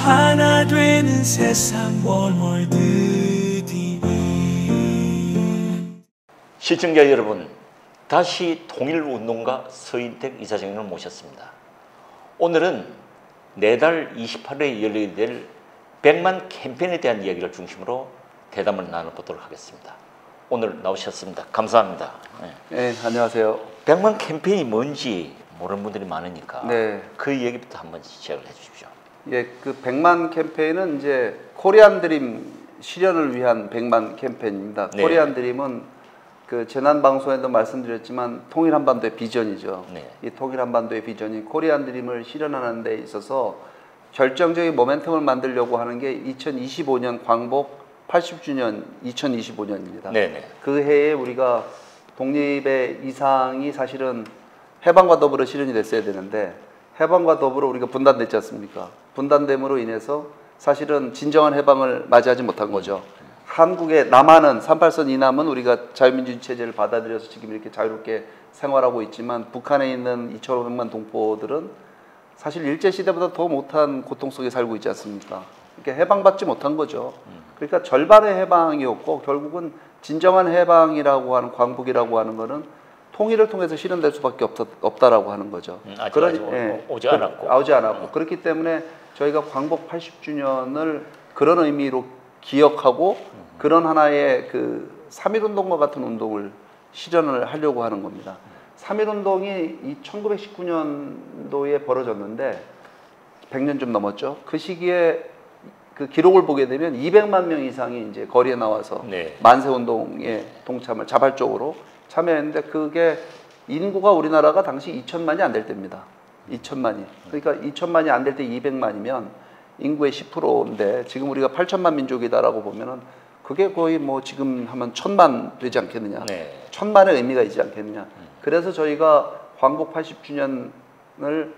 하나 되는 세상 원월드 TV. 시청자 여러분, 다시 통일운동가 서인택 이사장님을 모셨습니다. 오늘은 내달 28일에 열리게 될 100만 캠페인에 대한 이야기를 중심으로 대담을 나눠보도록 하겠습니다. 오늘 나오셨습니다. 감사합니다. 네, 안녕하세요. 100만 캠페인이 뭔지 모르는 분들이 많으니까 네. 그 얘기부터 한번 시작을 해주십시오. 예, 그 100만 캠페인은 이제 코리안 드림 실현을 위한 100만 캠페인입니다. 네. 코리안 드림은 그 재난 방송에도 말씀드렸지만 통일 한반도의 비전이죠. 네. 이 통일 한반도의 비전이 코리안 드림을 실현하는 데 있어서 결정적인 모멘텀을 만들려고 하는 게 2025년 광복 80주년 2025년입니다. 네네. 그 해에 우리가 독립의 이상이 사실은 해방과 더불어 실현이 됐어야 되는데 해방과 더불어 우리가 분단됐지 않습니까? 분단됨으로 인해서 사실은 진정한 해방을 맞이하지 못한 거죠. 한국의 남한은 38선 이남은 우리가 자유민주주의 체제를 받아들여서 지금 이렇게 자유롭게 생활하고 있지만 북한에 있는 2,500만 동포들은 사실 일제시대보다 더 못한 고통 속에 살고 있지 않습니까? 이렇게 해방받지 못한 거죠. 그러니까 절반의 해방이었고 결국은 진정한 해방이라고 하는 광복이라고 하는 거는 통일을 통해서 실현될 수밖에 없다라고 하는 거죠. 오지 않았고. 오지 않았고. 그렇기 때문에 저희가 광복 80주년을 그런 의미로 기억하고 그런 하나의 그 3.1운동과 같은 운동을 실현을 하려고 하는 겁니다. 3.1운동이 1919년도에 벌어졌는데 100년 좀 넘었죠. 그 시기에 그 기록을 보게 되면 200만 명 이상이 이제 거리에 나와서 네. 만세운동에 동참을 자발적으로 참여했는데 그게 인구가 우리나라가 당시 2천만이 안 될 때입니다. 2천만이. 그러니까 2천만이 안 될 때 200만이면 인구의 10%인데 지금 우리가 8천만 민족이다라고 보면은 그게 거의 뭐 지금 하면 1,000만 되지 않겠느냐. 네. 1,000만의 의미가 있지 않겠느냐. 그래서 저희가 광복 80주년을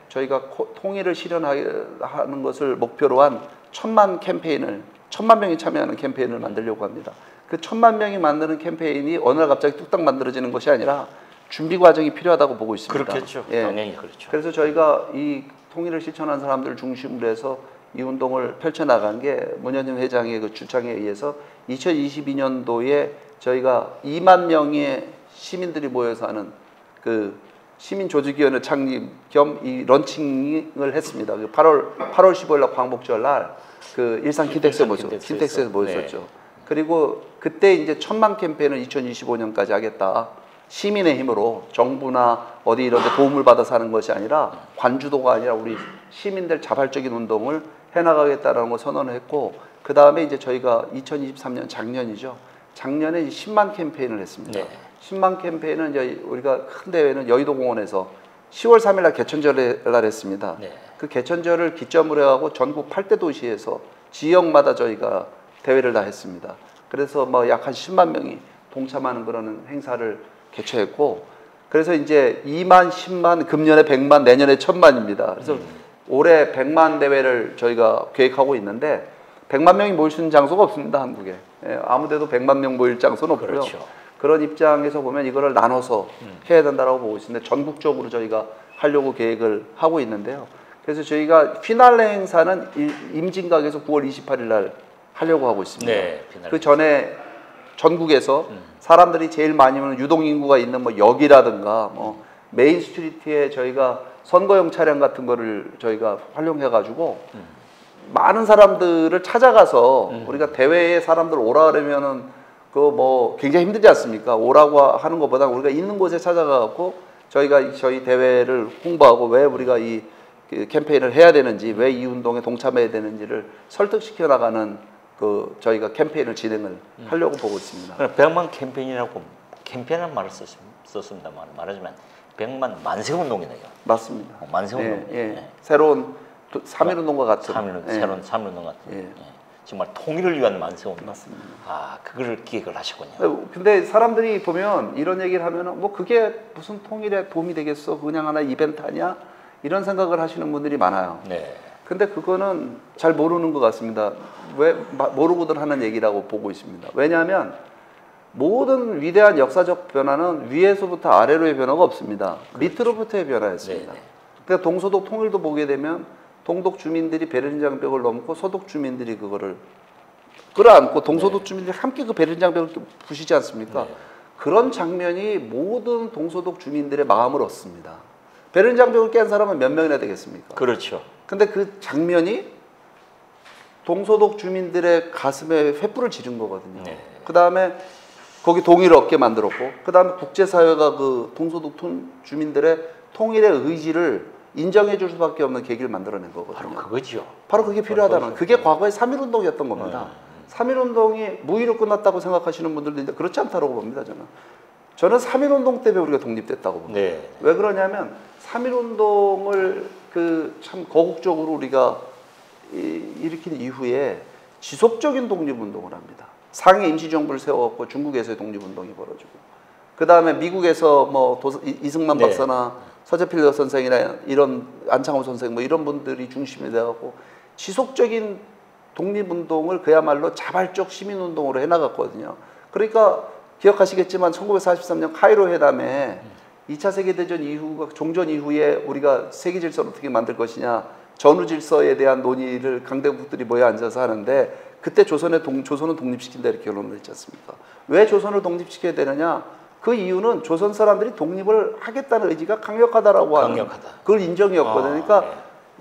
저희가 통일을 실현하는 것을 목표로 한 1,000만 캠페인을 1,000만 명이 참여하는 캠페인을 만들려고 합니다. 그 1,000만 명이 만드는 캠페인이 어느 날 갑자기 뚝딱 만들어지는 것이 아니라 준비 과정이 필요하다고 보고 있습니다. 그렇겠죠. 예. 당연히 그렇죠. 그래서 저희가 이 통일을 실천한 사람들을 중심으로 해서 이 운동을 펼쳐나간 게 문현임 회장의 그 주창에 의해서 2022년도에 저희가 2만 명의 시민들이 모여서 하는 그 시민조직위원회 창립 겸 이 런칭을 했습니다. 8월 15일 날 광복절 날 그 일산 킨텍스에 모였었죠. 네. 그리고 그때 이제 1,000만 캠페인을 2025년까지 하겠다. 시민의 힘으로 정부나 어디 이런 데 도움을 받아서 하는 것이 아니라 관주도가 아니라 우리 시민들 자발적인 운동을 해나가겠다라는 걸 선언을 했고 그 다음에 이제 저희가 2023년 작년이죠. 작년에 10만 캠페인을 했습니다. 네. 10만 캠페인은 이제 우리가 큰 대회는 여의도공원에서 10월 3일 날 개천절 날 했습니다. 네. 그 개천절을 기점으로 해가고 전국 8대 도시에서 지역마다 저희가 대회를 다 했습니다. 그래서 뭐 약 한 10만 명이 동참하는 그런 행사를 개최했고 그래서 이제 2만, 10만, 금년에 100만, 내년에 1,000만입니다. 그래서 올해 100만 대회를 저희가 계획하고 있는데 100만 명이 모일 수 있는 장소가 없습니다. 한국에. 예, 아무데도 100만 명 모일 장소는 없고요. 그렇죠. 그런 입장에서 보면 이거를 나눠서 해야 된다고 보고 있는데 전국적으로 저희가 하려고 계획을 하고 있는데요. 그래서 저희가 피날레 행사는 임진각에서 9월 28일 날 하려고 하고 있습니다. 네, 그 전에 전국에서 사람들이 제일 많이 오는 유동인구가 있는 뭐 역이라든가 뭐 메인 스트리트에 저희가 선거용 차량 같은 거를 저희가 활용해가지고 많은 사람들을 찾아가서 우리가 대회에 사람들 오라 그러면은 그 뭐 굉장히 힘들지 않습니까? 오라고 하는 것보다 우리가 있는 곳에 찾아가고 저희가 저희 대회를 홍보하고 왜 우리가 이 캠페인을 해야 되는지 왜 이 운동에 동참해야 되는지를 설득시켜 나가는 그 저희가 캠페인을 진행을 하려고 보고 있습니다. 100만 캠페인이라고 캠페인이라는 말을 썼습니다. 말하자면 100만 만세운동이네요. 맞습니다. 만세운동. 예, 예. 네. 새로운 3.1운동과 같은. 새로운 3.1운동 같은. 예. 예. 정말 통일을 위한 만세운동. 맞습니다. 아, 그걸 기획을 하셨군요. 근데 사람들이 보면 이런 얘기를 하면은 뭐 그게 무슨 통일에 도움이 되겠어? 그냥 하나 이벤트 아니야? 이런 생각을 하시는 분들이 많아요. 네. 근데 그거는 잘 모르는 것 같습니다. 왜 모르고들 하는 얘기라고 보고 있습니다. 왜냐하면 모든 위대한 역사적 변화는 위에서부터 아래로의 변화가 없습니다. 그렇죠. 밑으로부터의 변화였습니다. 그러니까 동서독 통일도 보게 되면 동독 주민들이 베를린 장벽을 넘고 서독 주민들이 그거를 끌어안고 동서독 주민들이 함께 그 베를린 장벽을 부시지 않습니까? 네. 그런 장면이 모든 동서독 주민들의 마음을 얻습니다. 베를린 장벽을 깬 사람은 몇 명이나 되겠습니까? 그렇죠. 근데 그 장면이 동서독 주민들의 가슴에 횃불을 지른 거거든요. 네. 그 다음에 거기 동의를 얻게 만들었고, 그 다음에 국제사회가 그 동서독 주민들의 통일의 의지를 인정해 줄 수밖에 없는 계기를 만들어낸 거거든요. 바로 그거죠. 바로 그게 필요하다는, 그게 과거의 3.1운동이었던 겁니다. 3.1운동이 무의로 끝났다고 생각하시는 분들도 있는데 그렇지 않다고 봅니다. 저는 3.1운동 때문에 우리가 독립됐다고 봅니다. 네. 왜 그러냐면 3.1운동을 그 참 거국적으로 우리가 일으킨 이후에 지속적인 독립운동을 합니다. 상해 임시정부를 세워갖고 중국에서의 독립운동이 벌어지고, 그 다음에 미국에서 뭐 이승만 박사나 서재필 선생이나 이런 안창호 선생 뭐 이런 분들이 중심이 돼갖고 지속적인 독립운동을 그야말로 자발적 시민운동으로 해나갔거든요. 그러니까 기억하시겠지만 1943년 카이로 회담에 2차 세계대전 이후가 종전 이후에 우리가 세계 질서를 어떻게 만들 것이냐, 전후 질서에 대한 논의를 강대국들이 모여 앉아서 하는데, 그때 조선은 독립시킨다 이렇게 결론을 냈지 않습니까? 왜 조선을 독립시켜야 되느냐? 그 이유는 조선 사람들이 독립을 하겠다는 의지가 강력하다라고 하는 그걸 인정이었거든요. 그러니까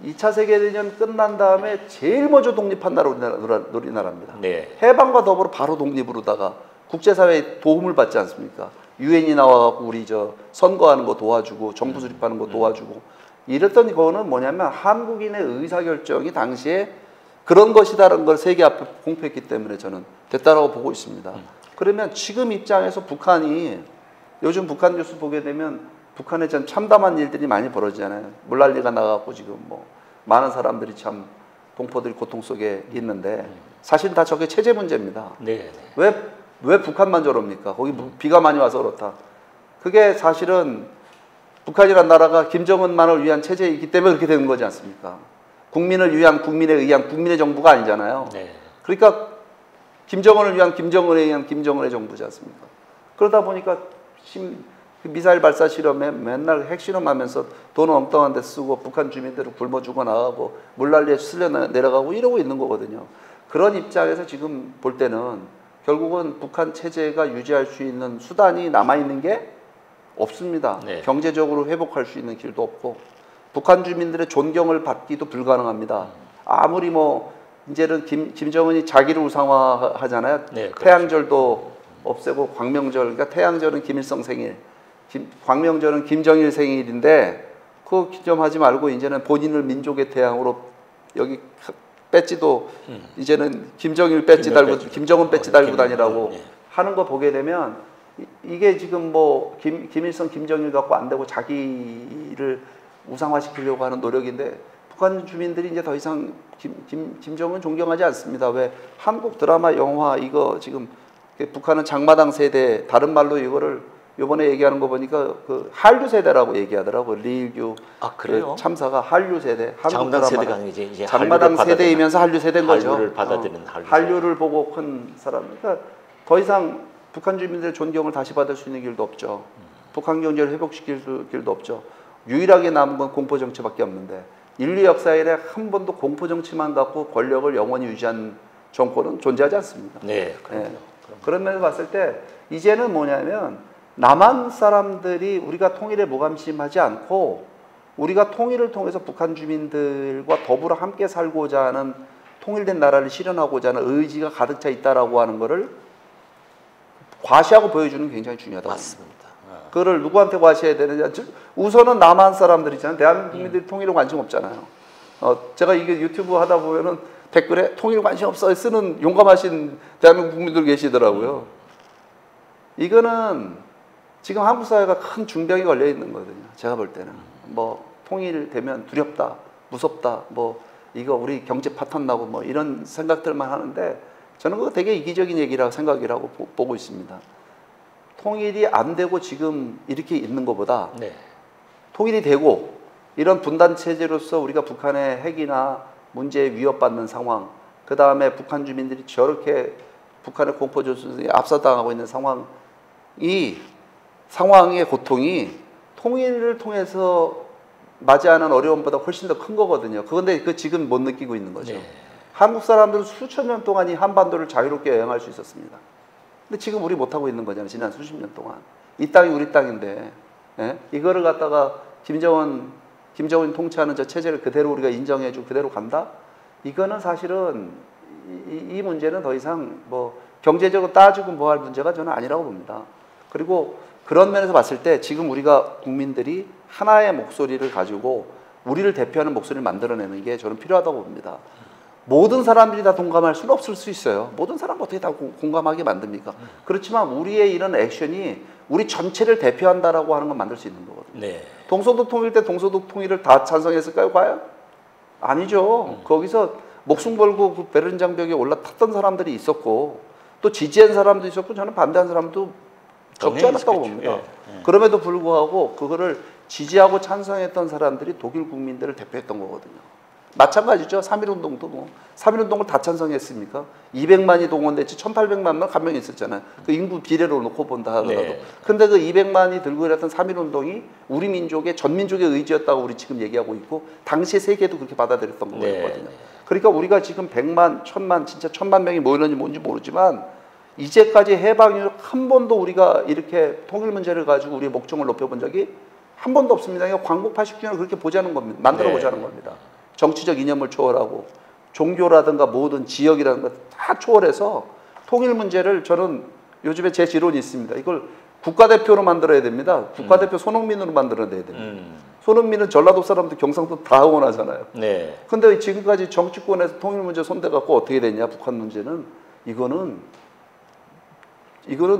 2차 세계대전 끝난 다음에 제일 먼저 독립한 나라 우리나라입니다. 네. 해방과 더불어 바로 독립으로다가 국제사회의 도움을 받지 않습니까? 유엔이 나와갖고 우리 선거하는 거 도와주고 정부 수립하는 거 도와주고 이랬던 거는 뭐냐면 한국인의 의사결정이 당시에 그런 것이다라는 걸 세계 앞에 공표했기 때문에 저는 됐다라고 보고 있습니다. 그러면 지금 입장에서 북한이, 요즘 북한 뉴스 보게 되면 북한에 참 참담한 일들이 많이 벌어지잖아요. 물난리가 나가고 지금 뭐 많은 사람들이 참 동포들이 고통 속에 있는데 사실 다 저게 체제 문제입니다. 네. 왜 북한만 저럽니까? 거기 비가 많이 와서 그렇다. 그게 사실은 북한이란 나라가 김정은만을 위한 체제이기 때문에 그렇게 되는 거지 않습니까? 국민을 위한, 국민에 의한 국민의 정부가 아니잖아요. 네. 그러니까 김정은을 위한 김정은에 의한 김정은의 정부지 않습니까? 그러다 보니까 미사일 발사 실험에 맨날 핵실험하면서 돈 엉뚱한 데 쓰고 북한 주민들을 굶어 죽어 나가고 물난리에 쓸려 내려가고 이러고 있는 거거든요. 그런 입장에서 지금 볼 때는 결국은 북한 체제가 유지할 수 있는 수단이 남아있는 게 없습니다. 네. 경제적으로 회복할 수 있는 길도 없고 북한 주민들의 존경을 받기도 불가능합니다. 아무리 뭐 이제는 김정은이 자기를 우상화하잖아요. 네, 그렇죠. 태양절도 없애고 광명절, 그러니까 태양절은 김일성 생일, 광명절은 김정일 생일인데 그거 기점하지 말고 이제는 본인을 민족의 태양으로 여기 배지도 이제는 김정일 배지 달고 김정은 배지 달고 다니라고 하는 거 보게 되면 이게 지금 뭐 김일성 김정일 갖고 안 되고 자기를 우상화시키려고 하는 노력인데 북한 주민들이 이제 더 이상 김정은 존경하지 않습니다. 왜 한국 드라마 영화 이거 지금 북한은 장마당 세대, 다른 말로 이거를 요번에 얘기하는 거 보니까 그 한류 세대라고 얘기하더라고. 리일규 그래요? 그 참사가 한류 세대. 장마당 세대가 아니고 이제 장마당 세대이면서 한류 세대인 거죠. 한류를 받아들이는 한류를 보고 큰 사람. 그러니까 더 이상 북한 주민들의 존경을 다시 받을 수 있는 길도 없죠. 북한 경제를 회복시킬 길도 없죠. 유일하게 남은 건 공포 정치밖에 없는데 인류 역사에 한 번도 공포 정치만 갖고 권력을 영원히 유지한 정권은 존재하지 않습니다. 네, 그럼요. 그런 면에서 봤을 때 이제는 뭐냐면 남한 사람들이 우리가 통일에 무관심하지 않고 우리가 통일을 통해서 북한 주민들과 더불어 함께 살고자 하는 통일된 나라를 실현하고자 하는 의지가 가득 차 있다라고 하는 것을 과시하고 보여주는 게 굉장히 중요하다고 맞습니다. 그거를 누구한테 과시해야 되느냐? 우선은 남한 사람들이잖아요. 대한민국 국민들이 통일에 관심 없잖아요. 제가 이게 유튜브 하다 보면은 댓글에 통일 관심 없어 쓰는 용감하신 대한민국 국민들 계시더라고요. 이거는 지금 한국 사회가 큰 중병이 걸려 있는 거거든요. 제가 볼 때는 뭐 통일되면 두렵다, 무섭다, 뭐 이거 우리 경제 파탄 나고 뭐 이런 생각들만 하는데 저는 그거 되게 이기적인 얘기라고 생각이라고 보고 있습니다. 통일이 안 되고 지금 이렇게 있는 것보다 통일이 되고 이런 분단 체제로서 우리가 북한의 핵이나 문제에 위협받는 상황, 그 다음에 북한 주민들이 저렇게 북한의 공포 조성에 압사당하고 있는 상황의 고통이 통일을 통해서 맞이하는 어려움보다 훨씬 더 큰 거거든요. 그런데 그 지금 못 느끼고 있는 거죠. 네. 한국 사람들은 수천 년 동안 이 한반도를 자유롭게 여행할 수 있었습니다. 근데 지금 우리 못하고 있는 거잖아요. 지난 수십 년 동안. 이 땅이 우리 땅인데, 예? 이거를 갖다가 김정은 통치하는 저 체제를 그대로 우리가 인정해주고 그대로 간다? 이거는 사실은 이 문제는 더 이상 뭐 경제적으로 따지고 뭐 할 문제가 저는 아니라고 봅니다. 그리고 그런 면에서 봤을 때 지금 우리가 국민들이 하나의 목소리를 가지고 우리를 대표하는 목소리를 만들어내는 게 저는 필요하다고 봅니다. 모든 사람들이 다 동감할 수는 없을 수 있어요. 모든 사람 어떻게 다 공감하게 만듭니까? 그렇지만 우리의 이런 액션이 우리 전체를 대표한다라고 하는 건 만들 수 있는 거거든요. 네. 동서독 통일 때 동서독 통일을 다 찬성했을까요? 과연? 아니죠. 거기서 목숨 걸고 그 베를린 장벽에 올라탔던 사람들이 있었고 또 지지한 사람도 있었고 저는 반대한 사람도 적지 않았다고 봅니다. 예. 그럼에도 불구하고 그거를 지지하고 찬성했던 사람들이 독일 국민들을 대표했던 거거든요. 마찬가지죠. 3.1운동도 뭐 3.1운동을 다 찬성했습니까? 200만이 동원됐지 1,800만만 한 명이 있었잖아요. 그 인구 비례로 놓고 본다 하더라도. 네. 근데 그 200만이 들고 일했던 3.1운동이 우리 민족의 전 민족의 의지였다고 우리 지금 얘기하고 있고 당시에 세계도 그렇게 받아들였던 거거든요. 네. 그러니까 우리가 지금 100만, 1,000만, 진짜 1,000만 명이 모였는지 뭔지 모르지만 이제까지 해방 이후 한 번도 우리가 이렇게 통일 문제를 가지고 우리의 목적을 높여본 적이 한 번도 없습니다. 그러니까 광복 89년을 그렇게 보자는 겁니다. 만들어 보자는 겁니다. 정치적 이념을 초월하고 종교라든가 모든 지역이라든가 다 초월해서 통일 문제를 저는 요즘에 제 지론이 있습니다. 이걸 국가대표로 만들어야 됩니다. 국가대표 손흥민으로 만들어야 됩니다. 손흥민은 전라도 사람도 경상도 다 응원하잖아요. 네. 근데 지금까지 정치권에서 통일 문제 손대갖고 어떻게 됐냐, 북한 문제는. 이거는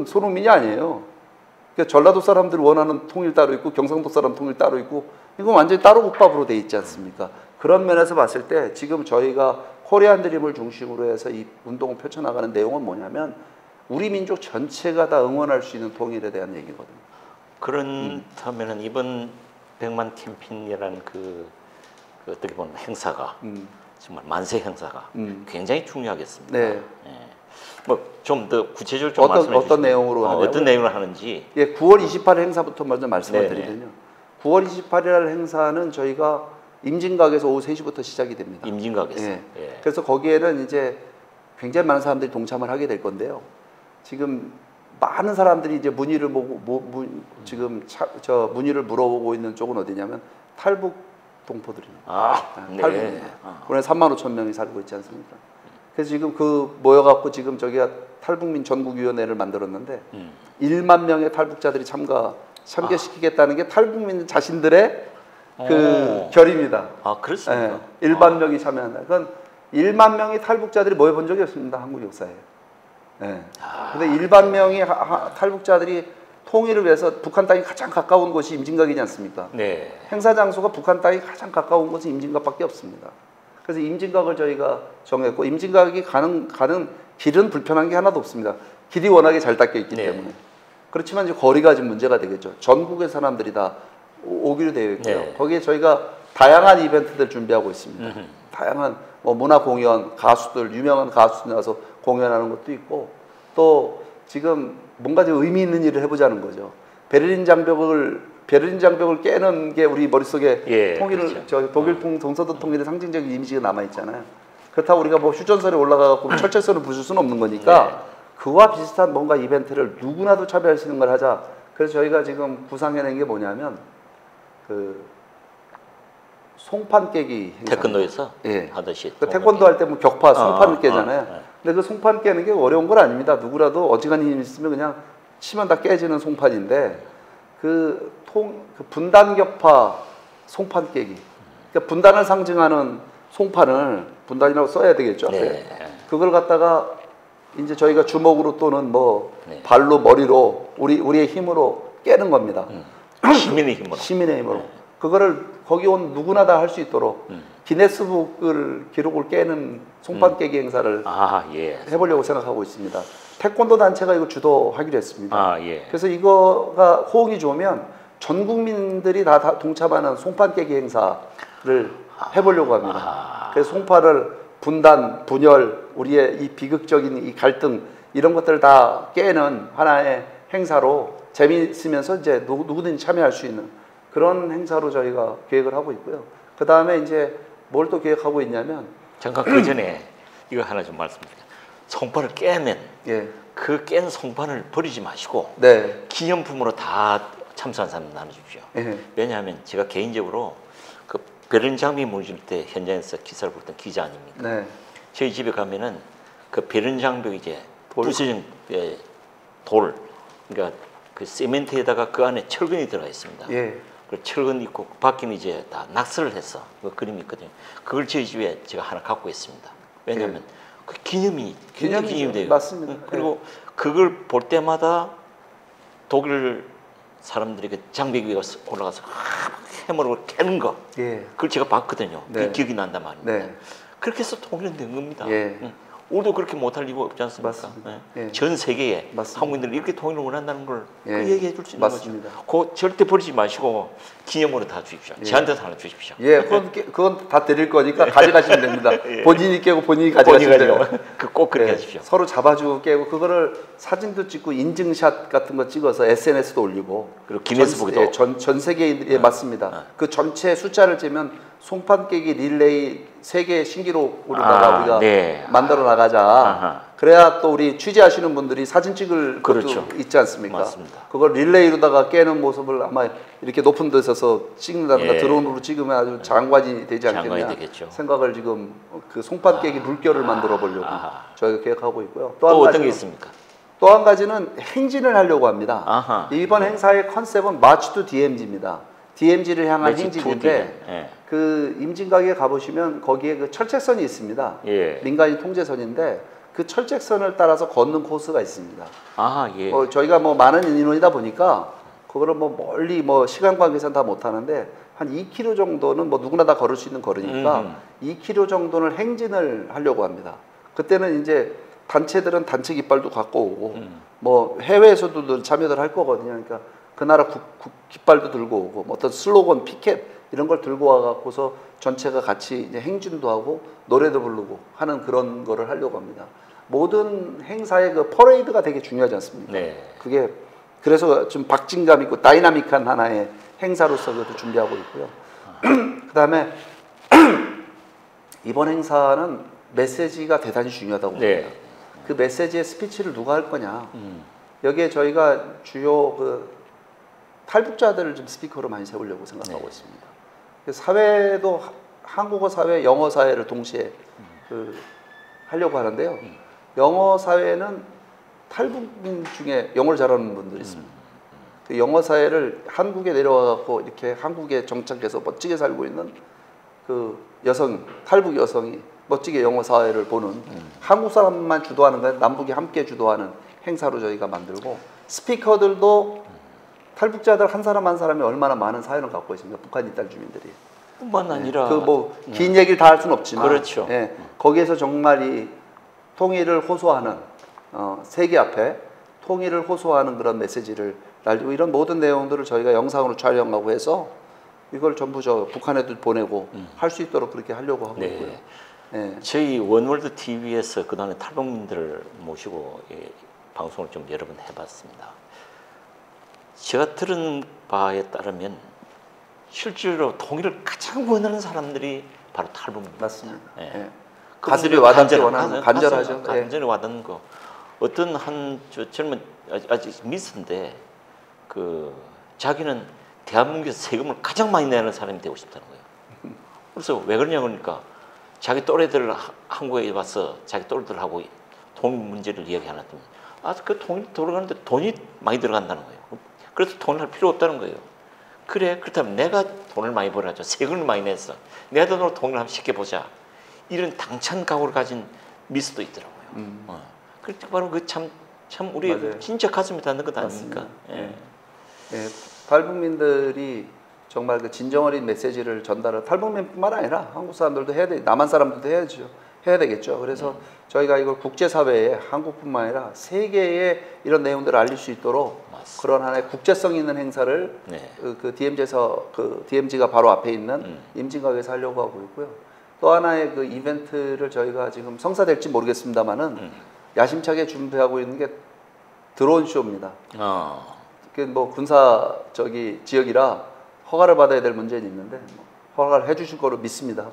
손흥민이 아니에요. 그러니까 전라도 사람들 원하는 통일 따로 있고 경상도 사람 통일 따로 있고 이건 완전히 따로 국밥으로 돼 있지 않습니까? 그런 면에서 봤을 때 지금 저희가 코리안 드림을 중심으로 해서 이 운동을 펼쳐나가는 내용은 뭐냐면 우리 민족 전체가 다 응원할 수 있는 통일에 대한 얘기거든요. 그렇다면은 이번 100만 캠핑이라는 그 어떻게 보면 행사가 정말 만세 행사가 굉장히 중요하겠습니다. 네. 뭐 좀 더 구체적으로 좀 말씀해 주시면 어떤 내용으로 하냐고요? 어떤 내용을 하는지. 예, 9월 28일 행사부터 먼저 말씀을 네네. 드리면요. 9월 28일 행사는 저희가 임진각에서 오후 3시부터 시작이 됩니다. 임진각에서. 예. 예. 그래서 거기에는 이제 굉장히 많은 사람들이 동참을 하게 될 건데요. 지금 많은 사람들이 이제 문의를 보고 저 문의를 물어보고 있는 쪽은 어디냐면 탈북 동포들입니다. 탈북. 오늘 3만 5천 명이 살고 있지 않습니까? 그래서 지금 그 모여갖고 지금 저기가 탈북민 전국위원회를 만들었는데 1만 명의 탈북자들이 참여시키겠다는 게 탈북민 자신들의 그 결의입니다. 아, 그렇습니까? 예, 1만 명이 참여한다. 그건 1만 명의 탈북자들이 모여본 적이 없습니다. 한국 역사에. 예. 근데 1만 명의 탈북자들이 통일을 위해서 북한 땅이 가장 가까운 곳이 임진각이지 않습니까? 네. 행사 장소가 북한 땅이 가장 가까운 곳은 임진각밖에 없습니다. 그래서 임진각을 저희가 정했고 임진각이 가는 길은 불편한 게 하나도 없습니다. 길이 워낙에 잘 닦여 있기 때문에. 그렇지만 이제 거리가 좀 문제가 되겠죠. 전국의 사람들이 다 오기로 되어 있고요. 네. 거기에 저희가 다양한 이벤트들 준비하고 있습니다. 다양한 뭐 문화 공연, 가수들, 유명한 가수들 나와서 공연하는 것도 있고 또 지금 뭔가 좀 의미 있는 일을 해보자는 거죠. 베를린 장벽을 깨는 게 우리 머릿속에 통일을, 그렇죠. 저 독일 동서도 통일의 상징적인 이미지가 남아있잖아요. 그렇다고 우리가 뭐 휴전선에 올라가고 철책선을 부술 수는 없는 거니까 그와 비슷한 뭔가 이벤트를 누구나도 참여할 수 있는 걸 하자. 그래서 저희가 지금 구상해낸 게 뭐냐면 그 송판 깨기 행사. 태권도에서 예. 하듯이. 그 태권도 할 때 뭐 격파, 송판을 깨잖아요. 네. 근데 그 송판 깨는 게 어려운 건 아닙니다. 누구라도 어지간히 힘 있으면 그냥 치면 다 깨지는 송판인데 그 분단격파 송판 깨기. 그러니까 분단을 상징하는 송판을 분단이라고 써야 되겠죠. 네. 그걸 갖다가 이제 저희가 주먹으로 또는 뭐 네. 발로 머리로 우리의 힘으로 깨는 겁니다. 시민의 힘으로. 시민의 힘으로. 그거를 거기 온 누구나 다 할 수 있도록 기네스북을 기록을 깨는 송판 깨기 행사를 해보려고 생각하고 있습니다. 태권도 단체가 이거 주도하기로 했습니다. 그래서 이거가 호응이 좋으면 전 국민들이 다 동참하는 송판 깨기 행사를 해보려고 합니다. 그래서 송판을 분단, 분열, 우리의 이 비극적인 이 갈등 이런 것들을 다 깨는 하나의 행사로 재미있으면서 이제 누구든지 참여할 수 있는 그런 행사로 저희가 계획을 하고 있고요. 그 다음에 이제 뭘 또 계획하고 있냐면 잠깐 그 전에 이거 하나 좀 말씀드릴게요. 송판을 깨면 예, 그 깬 송판을 버리지 마시고 네, 기념품으로 다 참수한 사람 나눠주십시오. 예, 왜냐하면 제가 개인적으로 그 베른 장비 무너질 때 현장에서 기사를 볼던 기자 아닙니까? 네, 저희 집에 가면은 그 베른 장벽 이제 돌. 부서진 돌, 그러니까 그 시멘트에다가 그 안에 철근이 들어가 있습니다. 예, 그 철근 있고 밖에는 이제 다 낙서를 해서 그 그림이 있거든요. 그걸 저희 집에 제가 하나 갖고 있습니다. 왜냐하면 그 기념이 돼요. 맞습니다. 그리고 그걸 볼 때마다 독일 사람들이 그 장벽 위에 올라가서 해머로 캐는 거, 예, 그걸 제가 봤거든요. 네. 그게 기억이 난단 말입니다. 네, 그렇게 해서 통일은 된 겁니다. 예. 우리도 그렇게 못할 이유가 없지 않습니까? 맞습니다. 예. 예. 전 세계에 맞습니다. 한국인들이 이렇게 통일을 원한다는 걸 예. 그 얘기해 줄 수 있는 맞습니다. 거죠. 그거 절대 버리지 마시고 기념으로 다 주십시오. 예. 저한테도 하나 주십시오. 예, 그건 다 드릴 거니까 가져가시면 됩니다. 예. 본인이 깨고 본인이 가져가시면 돼요. 꼭 그렇게 예, 하십시오. 서로 잡아주고 깨고 그거를 사진도 찍고 인증샷 같은 거 찍어서 SNS도 올리고 그리고 기네스북에도 예, 전 세계에 맞습니다. 그 전체 숫자를 재면 송판 깨기 릴레이 세계 신기록으로다가 우리가 네. 만들어 나가자. 아하. 그래야 또 우리 취재하시는 분들이 사진 찍을 그렇죠. 것도 있지 않습니까? 맞습니다. 그걸 릴레이로다가 깨는 모습을 아마 이렇게 높은 데 서서 찍는다든가 예. 드론으로 찍으면 아주 장관이 되지 장관이 않겠냐 되겠죠. 생각을 지금 그 송판 깨기 물결을 만들어 보려고 아하. 저희가 계획하고 있고요. 또 어떤 게 있습니까? 또 한 가지는 행진을 하려고 합니다. 아하. 이번 행사의 컨셉은 마치 투 DMZ입니다. DMZ를 향한 매치 행진인데 투 예. 그 임진각에 가보시면 거기에 그 철책선이 있습니다. 예. 민간인 통제선인데 그 철책선을 따라서 걷는 코스가 있습니다. 아, 예. 저희가 뭐 많은 인원이다 보니까 그거를 뭐 멀리 뭐 시간 관계상 다 못 하는데 한 2km 정도는 뭐 누구나 다 걸을 수 있는 거리니까 2km 정도는 행진을 하려고 합니다. 그때는 이제 단체들은 단체 깃발도 갖고 오고 뭐 해외에서도 참여들 할 거거든요. 그러니까 그 나라 깃발도 들고 오고 뭐 어떤 슬로건, 피켓 이런 걸 들고 와갖고서 전체가 같이 이제 행진도 하고 노래도 부르고 하는 그런 거를 하려고 합니다. 모든 행사의 그 퍼레이드가 되게 중요하지 않습니까? 네. 그게 그래서 좀 박진감 있고 다이나믹한 하나의 행사로서 그것도 준비하고 있고요. 그다음에 이번 행사는 메시지가 대단히 중요하다고 봅니다. 네. 그 메시지의 스피치를 누가 할 거냐. 여기에 저희가 주요 그 탈북자들을 좀 스피커로 많이 세우려고 생각하고 네. 있습니다. 사회도 한국어 사회, 영어 사회를 동시에 하려고 하는데요. 영어 사회는 탈북민 중에 영어를 잘하는 분들이 있습니다. 그 영어 사회를 한국에 내려와 갖고 이렇게 한국에 정착해서 멋지게 살고 있는 그 여성, 탈북 여성이 멋지게 영어 사회를 보는 한국 사람만 주도하는 건 남북이 함께 주도하는 행사로 저희가 만들고 스피커들도 탈북자들 한 사람 한 사람이 얼마나 많은 사연을 갖고 있습니까? 북한 이탈 주민들이. 뿐만 아니라 그 뭐 긴 얘기를 다 할 수는 없지만 그렇죠. 예, 거기에서 정말 이 통일을 호소하는 세계 앞에 통일을 호소하는 그런 메시지를 날리고 이런 모든 내용들을 저희가 영상으로 촬영하고 해서 이걸 전부 저 북한에도 보내고 할 수 있도록 그렇게 하려고 하고 네. 있고요. 예. 저희 원월드 TV에서 그동안에 탈북민들을 모시고 방송을 좀 여러 번 해봤습니다. 제가 들은 바에 따르면 실제로 통일을 가장 원하는 사람들이 바로 탈북민입니다. 맞습니다. 예. 예. 가슴이 와닿기 원하는 간절하죠. 예. 간절히 와닿는 거. 어떤 한 젊은 아직 미스인데 그 자기는 대한민국에서 세금을 가장 많이 내는 사람이 되고 싶다는 거예요. 그래서 왜 그러냐 그러니까 자기 또래들 한국에 와서 자기 또래들하고 통일 문제를 이야기하는데 그 통일 돌아가는데 돈이 많이 들어간다는 거예요. 그래서 돈을 할 필요 없다는 거예요. 그래 그렇다면 내가 돈을 많이 벌어야죠. 세금을 많이 내서 내 돈으로 통일을 한번 시켜보자. 이런 당찬 각오를 가진 미스도 있더라고요. 그렇게 바로 그 참 우리 맞아요. 진짜 가슴에 닿는 것 아닙니까? 예. 예, 탈북민들이 정말 그 진정 어린 메시지를 전달을 탈북민뿐만 아니라 한국 사람들도 해야 돼, 남한 사람들도 해야 되겠죠. 그래서 저희가 이걸 국제사회에 한국뿐만 아니라 세계에 이런 내용들을 알릴 수 있도록 맞습니다. 그런 하나의 국제성 있는 행사를 네. 그 DMZ에서 그 DMZ가 바로 앞에 있는 임진각에서 하려고 하고 있고요. 또 하나의 그 이벤트를 저희가 지금 성사될지 모르겠습니다만은 야심차게 준비하고 있는 게 드론 쇼입니다. 그 뭐 군사 지역이라 허가를 받아야 될 문제는 있는데 허가를 해주실 거로 믿습니다.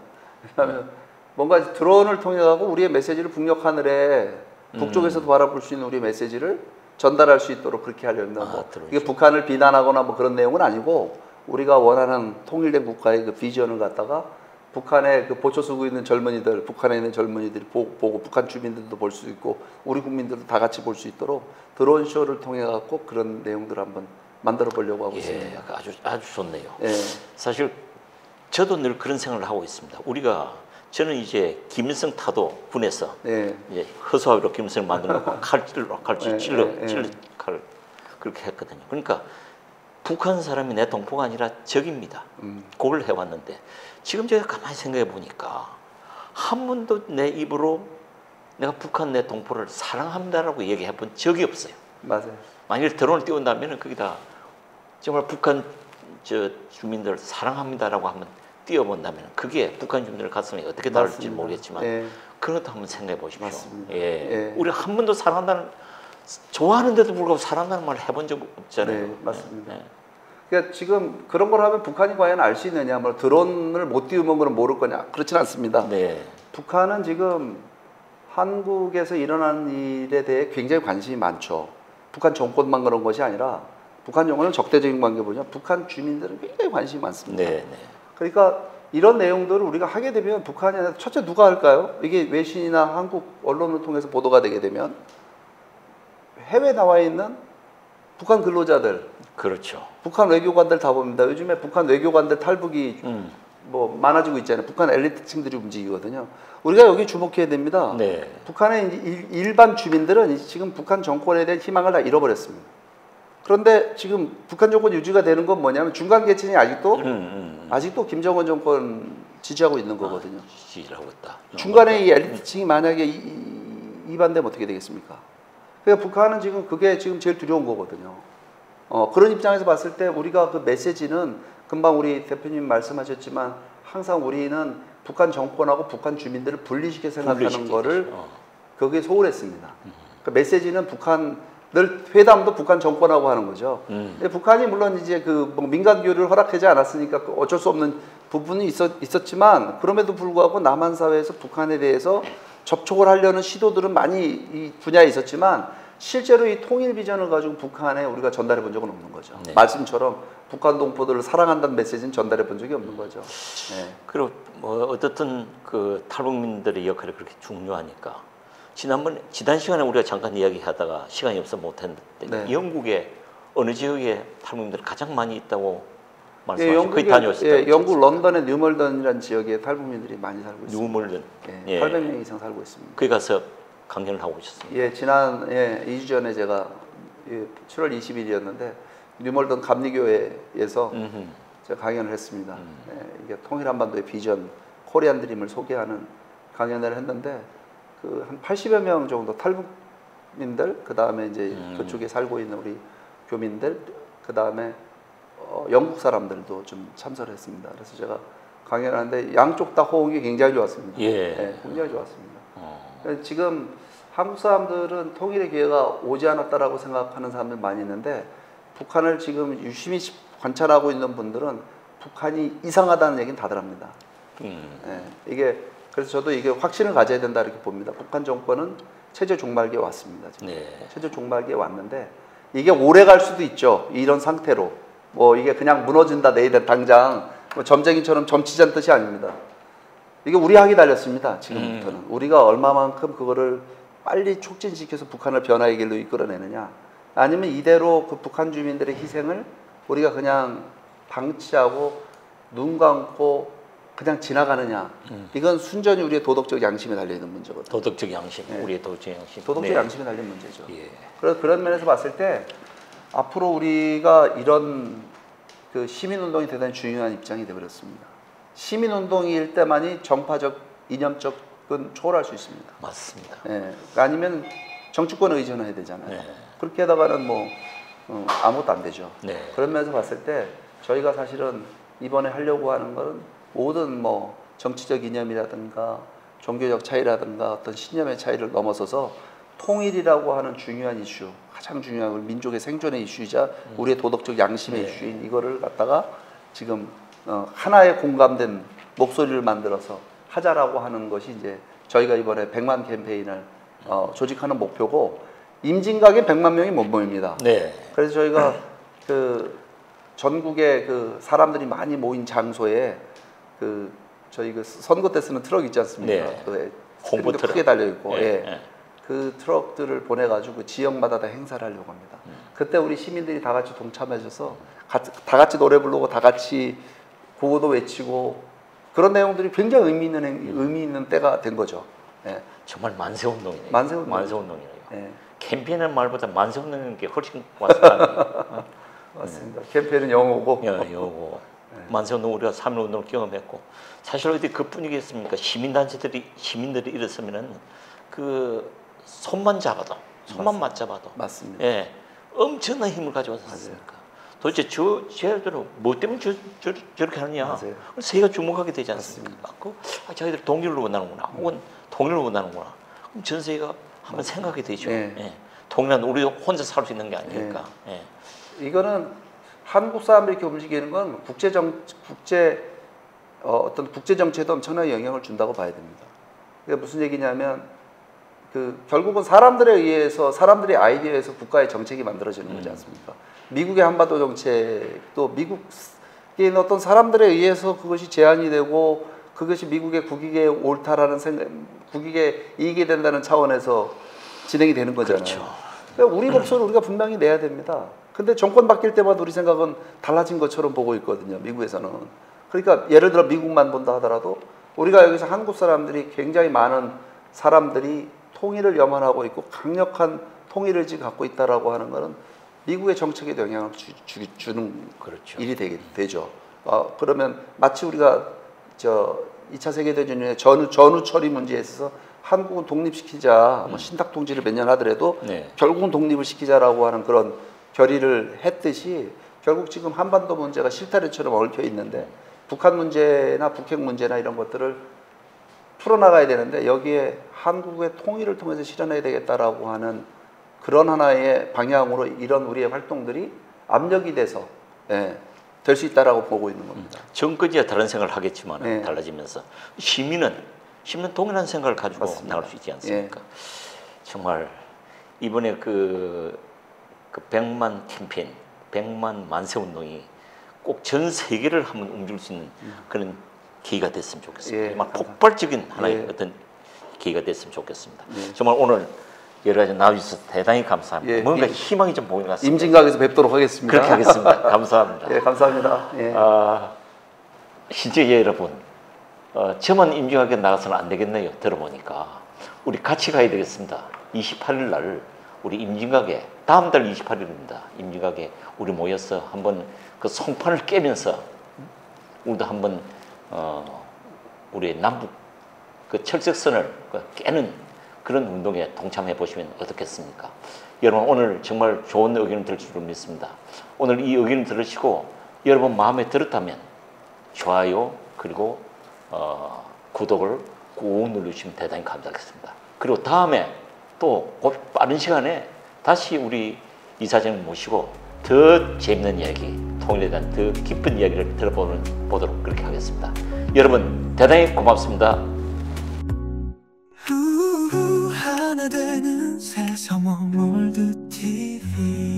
왜냐하면 뭔가 드론을 통해 가고 우리의 메시지를 북녘 하늘에 북쪽에서도 바라볼 수 있는 우리의 메시지를 전달할 수 있도록 그렇게 하려면 이게 북한을 비난하거나 뭐 그런 내용은 아니고 우리가 원하는 통일된 국가의 그 비전을 갖다가 북한에 그 보초 쓰고 있는 젊은이들, 북한에 있는 젊은이들이 보고 북한 주민들도 볼 수 있고 우리 국민들도 다 같이 볼 수 있도록 드론 쇼를 통해 갖고 그런 내용들을 한번 만들어 보려고 하고 있습니다. 아주 좋네요. 예. 사실 저도 늘 그런 생각을 하고 있습니다. 저는 이제 김일성 타도 군에서 예. 이제 허수아비로 김일성을 만들고 칼질로 예, 찔러 예. 칼 그렇게 했거든요. 그러니까 북한 사람이 내 동포가 아니라 적입니다. 그걸 해왔는데 지금 제가 가만히 생각해 보니까 한 번도 내 입으로 내가 북한 내 동포를 사랑합니다라고 얘기해 본 적이 없어요. 맞아요. 만일 드론을 띄운다면 거기다 정말 북한 주민들 사랑합니다라고 한번 띄워본다면 그게 북한 주민들 가슴에 어떻게 다를지 모르겠지만 예. 그런 것도 한번 생각해 보십시오. 맞습니다. 예. 예. 우리 한 번도 좋아하는데도 불구하고 사랑한다는 말을 해본 적 없잖아요. 네, 맞습니다. 예. 그러니까 지금 그런 걸 하면 북한이 과연 알 수 있느냐, 뭐 드론을 못 띄우면 그럼 모를 거냐, 그렇지는 않습니다. 네. 북한은 지금 한국에서 일어나는 일에 대해 굉장히 관심이 많죠. 북한 정권만 그런 것이 아니라 북한 정권은 적대적인 관계 보죠. 북한 주민들은 굉장히 관심이 많습니다. 네. 그러니까 이런 내용들을 우리가 하게 되면 북한이 첫째 누가 할까요? 이게 외신이나 한국 언론을 통해서 보도가 되게 되면 해외 나와 있는 북한 근로자들, 그렇죠. 북한 외교관들 다 봅니다. 요즘에 북한 외교관들 탈북이 뭐 많아지고 있잖아요. 북한 엘리트층들이 움직이거든요. 우리가 여기 주목해야 됩니다. 네. 북한의 일반 주민들은 지금 북한 정권에 대한 희망을 다 잃어버렸습니다. 그런데 지금 북한 정권 유지가 되는 건 뭐냐면 중간 계층이 아직도 김정은 정권 지지하고 있는 거거든요. 지지를 하고 있다. 중간에 이 엘리트층이 만약에 이반되면 어떻게 되겠습니까? 그러니까 북한은 지금 그게 지금 제일 두려운 거거든요. 그런 입장에서 봤을 때 우리가 그 메시지는 금방 우리 대표님 말씀하셨지만 항상 우리는 북한 정권하고 북한 주민들을 분리시켜 생각하는 거를 거기에 소홀했습니다. 그 메시지는 늘 회담도 북한 정권하고 하는 거죠. 북한이 물론 이제 뭐 민간 교류를 허락하지 않았으니까 어쩔 수 없는 부분이 있었지만 그럼에도 불구하고 남한 사회에서 북한에 대해서 접촉을 하려는 시도들은 많이 이 분야에 있었지만 실제로 이 통일 비전을 가지고 북한에 우리가 전달해 본 적은 없는 거죠. 네. 말씀처럼 북한 동포들을 사랑한다는 메시지는 전달해 본 적이 없는 거죠. 네. 그리고 뭐 어떻든 그 탈북민들의 역할이 그렇게 중요하니까 지난 시간에 우리가 잠깐 이야기하다가 시간이 없어 못했는데 네. 영국의 어느 지역에 탈북민들이 가장 많이 있다고 말씀하셨죠? 거의 다녀오셨다고. 예, 영국 런던의 뉴멀던이라는 지역에 탈북민들이 많이 살고 있습니다. 뉴멀던. 예, 800명 이상 살고 있습니다. 거기 가서 강연을 하고 오셨습니다. 예, 지난 2주 전에 제가 7월 20일이었는데 뉴멀던 감리교회에서 제가 강연을 했습니다. 예, 이게 통일 한반도의 비전, 코리안 드림을 소개하는 강연을 했는데 한 80여 명 정도 탈북민들, 그 다음에 이제 그쪽에 살고 있는 우리 교민들, 그 다음에 영국 사람들도 좀 참석을 했습니다. 그래서 제가 강연을 하는데 양쪽 다 호응이 굉장히 좋았습니다. 예, 굉장히 좋았습니다. 지금 한국 사람들은 통일의 기회가 오지 않았다라고 생각하는 사람들 많이 있는데 북한을 지금 유심히 관찰하고 있는 분들은 북한이 이상하다는 얘기는 다들 합니다. 예, 그래서 저도 이게 확신을 가져야 된다 이렇게 봅니다. 북한 정권은 체제 종말기에 왔습니다. 지금. 네. 체제 종말기에 왔는데 이게 오래 갈 수도 있죠. 이런 상태로 뭐 이게 그냥 무너진다 내일 당장 뭐 점쟁이처럼 점치자는 뜻이 아닙니다. 이게 우리 학이 달렸습니다. 지금부터는 우리가 얼마만큼 그거를 빨리 촉진시켜서 북한을 변화의 길로 이끌어내느냐, 아니면 이대로 그 북한 주민들의 희생을 우리가 그냥 방치하고 눈 감고 그냥 지나가느냐. 이건 순전히 우리의 도덕적 양심에 달려있는 문제거든요. 도덕적 양심, 네. 우리의 도덕적 양심. 도덕적 양심에 달린 문제죠. 예. 그래서 그런 면에서 봤을 때 앞으로 우리가 이런 그 시민운동이 대단히 중요한 입장이 되어버렸습니다. 시민운동일 때만이 정파적, 이념적은 초월할 수 있습니다. 맞습니다. 예. 아니면 정치권에 의존해야 되잖아요. 네. 그렇게 하다가는 뭐 아무것도 안 되죠. 네. 그런 면에서 봤을 때 저희가 사실은 이번에 하려고 하는 건 모든 뭐 정치적 이념이라든가 종교적 차이라든가 어떤 신념의 차이를 넘어서서 통일이라고 하는 중요한 이슈, 가장 중요한 우리 민족의 생존의 이슈이자 우리의 도덕적 양심의 이슈인 이거를 갖다가 지금 하나의 공감된 목소리를 만들어서 하자라고 하는 것이 이제 저희가 이번에 100만 캠페인을 조직하는 목표고, 임진각에 100만 명이 못 모입니다. 네. 그래서 저희가 그 전국의 그 사람들이 많이 모인 장소에 저희 그 선거 때 쓰는 트럭 있지 않습니까? 네. 그 홍보 트럭 크게 달려 있고, 네. 예. 네. 그 트럭들을 보내가지고 그 지역마다 다 행사를 하려고 합니다. 그때 우리 시민들이 다 같이 동참하셔서 다 같이 노래 부르고 다 같이 구호도 외치고 그런 내용들이 굉장히 의미 있는 때가 된 거죠. 예. 정말 만세운동이네요. 만세운동이네요. 예. 캠페인은 말보다 만세운동인 게 훨씬 와닿아요. 맞습니다. 캠페인은 영어고. 영어고. 만세운동 우리가 3.1운동을 경험했고, 사실 어디 그 분위기였습니까? 시민들이 일어서면은 그 손만 맞잡아도 맞습니다. 예, 엄청난 힘을 가져왔었습니까? 도대체 쟤들은 뭐 때문에 저렇게 하느냐? 맞아요. 세계가 주목하게 되지 않습니까? 자기들 동료를 원하는구나, 혹은 통일을 원하는구나. 그럼 전 세계가 한번 생각하게 되죠. 네. 예. 통일은 우리 혼자 살 수 있는 게 아니니까. 네. 예. 이거는 한국 사람들이 이렇게 움직이는 건 어떤 국제 정치에도 엄청난 영향을 준다고 봐야 됩니다. 그게 무슨 얘기냐면 결국은 사람들에 의해서, 사람들의 아이디어에서 국가의 정책이 만들어지는 거지 않습니까? 미국의 한반도 정책도 미국에 있는 어떤 사람들에 의해서 그것이 제안이 되고 그것이 미국의 국익에 옳다라는 생각, 국익에 이익이 된다는 차원에서 진행이 되는 거잖아요. 그렇죠. 그러니까 우리 목소리를 우리가 분명히 내야 됩니다. 근데 정권 바뀔 때마다 우리 생각은 달라진 것처럼 보고 있거든요, 미국에서는. 그러니까 예를 들어 미국만 본다 하더라도 우리가 여기서 한국 사람들이 굉장히 많은 사람들이 통일을 염원하고 있고 강력한 통일 의지를 갖고 있다라고 하는 것은 미국의 정책에 영향을 주는 그렇죠. 일이 되죠. 그러면 마치 우리가 2차 세계대전 이후에 전후 처리 문제에 있어서 한국은 독립시키자, 신탁 통치를 몇 년 하더라도 네. 결국은 독립을 시키자라고 하는 그런 결의를 했듯이 결국 지금 한반도 문제가 실타래처럼 얽혀 있는데 북한 문제나 북핵 문제나 이런 것들을 풀어나가야 되는데 여기에 한국의 통일을 통해서 실현해야 되겠다라고 하는 그런 하나의 방향으로 이런 우리의 활동들이 압력이 돼서 될 수 있다라고 보고 있는 겁니다. 정권이야 다른 생각을 하겠지만 네. 달라지면서 시민은 동일한 생각을 가지고 맞습니다. 나갈 수 있지 않습니까? 정말 이번에 그 100만 캠페인, 100만 만세운동이 꼭 전 세계를 한번 움직일 수 있는 그런 계기가 됐으면 좋겠습니다. 정말 폭발적인 하나의 어떤 계기가 됐으면 좋겠습니다. 정말 오늘 여러 가지 나와주셔서 대단히 감사합니다. 뭔가 희망이 좀 보이는 것 같습니다. 임진각에서 뵙도록 하겠습니다. 그렇게 하겠습니다. 감사합니다. 감사합니다. 시청자 여러분, 저만 임진각에 나가서는 안 되겠네요. 들어보니까 우리 같이 가야 되겠습니다. 28일 날 우리 임진각에, 다음 달 28일입니다. 임진각에 우리 모여서 한번 그 송판을 깨면서 우리도 한번 우리 남북 그 철책선을 깨는 그런 운동에 동참해 보시면 어떻겠습니까? 여러분 오늘 정말 좋은 의견을 들을 줄 믿습니다. 오늘 이 의견을 들으시고 여러분 마음에 들었다면 좋아요 그리고 구독을 꾹 눌러주시면 대단히 감사하겠습니다. 그리고 다음에 또 곧 빠른 시간에 다시 우리 이사장을 모시고 더 재밌는 이야기, 통일에 대한 더 깊은 이야기를 들어보도록 그렇게 하겠습니다. 여러분 대단히 고맙습니다. 하나 되는 새삼원 월드 TV